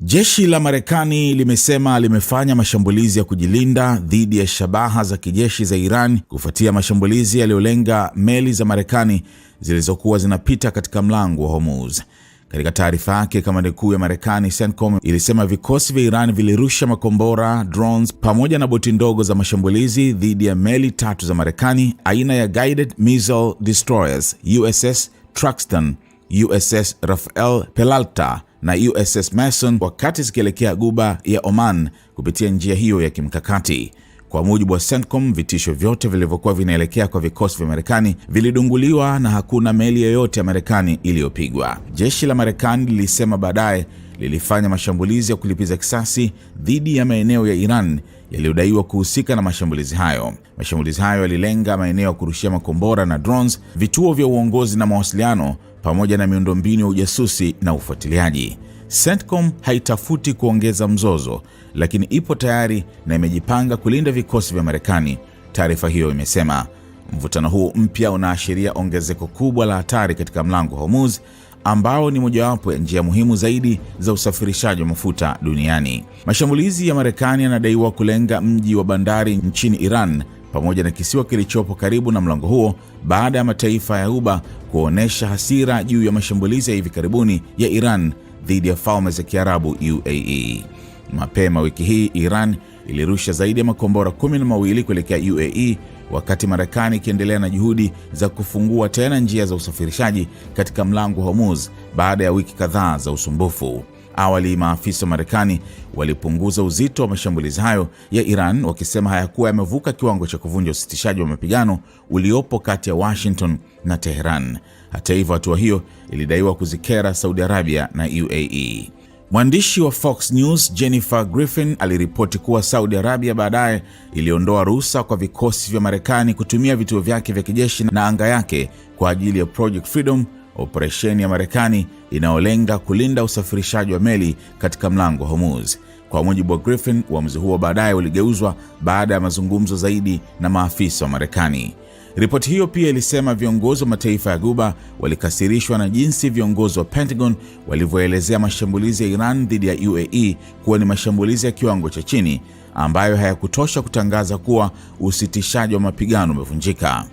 Jeshi la Marekani limesema limefanya mashambulizi ya kujilinda dhidi ya shabaha za kijeshi za Iran kufuatia mashambulizi yaliyolenga meli za Marekani zilizokuwa zinapita katika mlango wa Hormuz. Katika taarifa yake, kamandi kuu ya Marekani CENTCOM ilisema vikosi vya Iran vilirusha makombora, drones pamoja na boti ndogo za mashambulizi dhidi ya meli 3 za Marekani aina ya Guided Missile Destroyers USS Truxtun, USS Rafael Peralta na USS Mason wakati zikielekea Ghuba ya Oman kupitia njia hiyo ya kimkakati. Kwa mujibu wa CENTCOM, vitisho vyote vilivyokuwa vinaelekea kwa vikosi vya Marekani vilidunguliwa na hakuna meli yoyote ya Marekani iliyopigwa. Jeshi la Marekani lilisema baadaye lilifanya mashambulizi ya kulipiza kisasi dhidi ya maeneo ya Iran yaliyodaiwa kuhusika na mashambulizi hayo. Mashambulizi hayo yalilenga maeneo ya kurushia makombora na drones, vituo vya uongozi na mawasiliano pamoja na miundombinu ya ujasusi na ufuatiliaji. CENTCOM haitafuti kuongeza mzozo, lakini ipo tayari na imejipanga kulinda vikosi vya Marekani, taarifa hiyo imesema. Mvutano huu mpya unaashiria ongezeko kubwa la hatari katika mlango wa Hormuz, ambao ni mojawapo ya njia muhimu zaidi za usafirishaji wa mafuta duniani. Mashambulizi ya Marekani yanadaiwa kulenga mji wa bandari nchini Iran pamoja na kisiwa kilichopo karibu na mlango huo baada ya mataifa ya Ghuba kuonesha hasira juu ya mashambulizi ya hivi karibuni ya Iran dhidi ya Falme za Kiarabu UAE. Mapema wiki hii Iran ilirusha zaidi ya makombora 12 kuelekea UAE, wakati Marekani ikiendelea na juhudi za kufungua tena njia za usafirishaji katika mlango wa Hormuz baada ya wiki kadhaa za usumbufu. Awali maafisa wa Marekani walipunguza uzito wa mashambulizi hayo ya Iran, wakisema hayakuwa yamevuka kiwango cha kuvunja usitishaji wa mapigano uliopo kati ya Washington na Tehran. Hata hivyo, hatua hiyo ilidaiwa kuzikera Saudi Arabia na UAE. Mwandishi wa Fox News Jennifer Griffin aliripoti kuwa Saudi Arabia baadaye iliondoa ruhusa kwa vikosi vya Marekani kutumia vituo vyake vya kijeshi na anga yake kwa ajili ya Project Freedom, operesheni ya Marekani inayolenga kulinda usafirishaji wa meli katika mlango wa Hormuz. Kwa mujibu wa Griffin, uamuzi huo baadaye uligeuzwa baada ya mazungumzo zaidi na maafisa wa Marekani. Ripoti hiyo pia ilisema viongozi wa mataifa ya Ghuba walikasirishwa na jinsi viongozi wa Pentagon walivyoelezea mashambulizi ya Iran dhidi ya UAE kuwa ni mashambulizi ya kiwango cha chini ambayo hayakutosha kutangaza kuwa usitishaji wa mapigano umevunjika.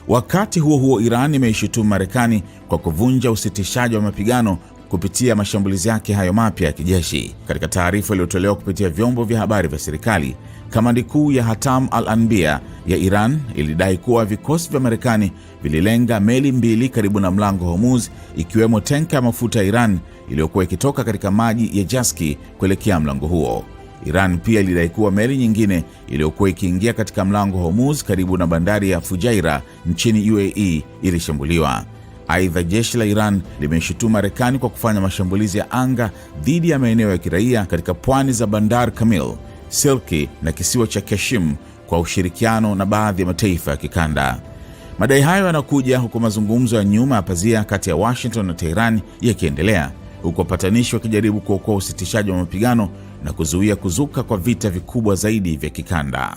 Wakati huo huo, Iran imeishutumu Marekani kwa kuvunja usitishaji wa mapigano kupitia mashambulizi yake hayo mapya ya kijeshi. Katika taarifa iliyotolewa kupitia vyombo vya habari vya serikali, kamandi kuu ya Hatam al-Anbiya ya Iran ilidai kuwa vikosi vya Marekani vililenga meli 2 karibu na mlango wa Hormuz, ikiwemo tanka ya mafuta ya Iran iliyokuwa ikitoka katika maji ya Jaski kuelekea mlango huo. Iran pia ilidai kuwa meli nyingine iliyokuwa ikiingia katika mlango wa Hormuz karibu na bandari ya Fujairah nchini UAE ilishambuliwa. Aidha, jeshi la Iran limeshutumu Marekani kwa kufanya mashambulizi ya anga dhidi ya maeneo ya kiraia katika pwani za Bandar Kamil, Silki na kisiwa cha Kashim kwa ushirikiano na baadhi ya mataifa ya kikanda. Madai hayo yanakuja huku mazungumzo ya nyuma ya pazia kati ya Washington na Tehran yakiendelea, huku wapatanishi wakijaribu kuokoa usitishaji wa mapigano na kuzuia kuzuka kwa vita vikubwa zaidi vya kikanda.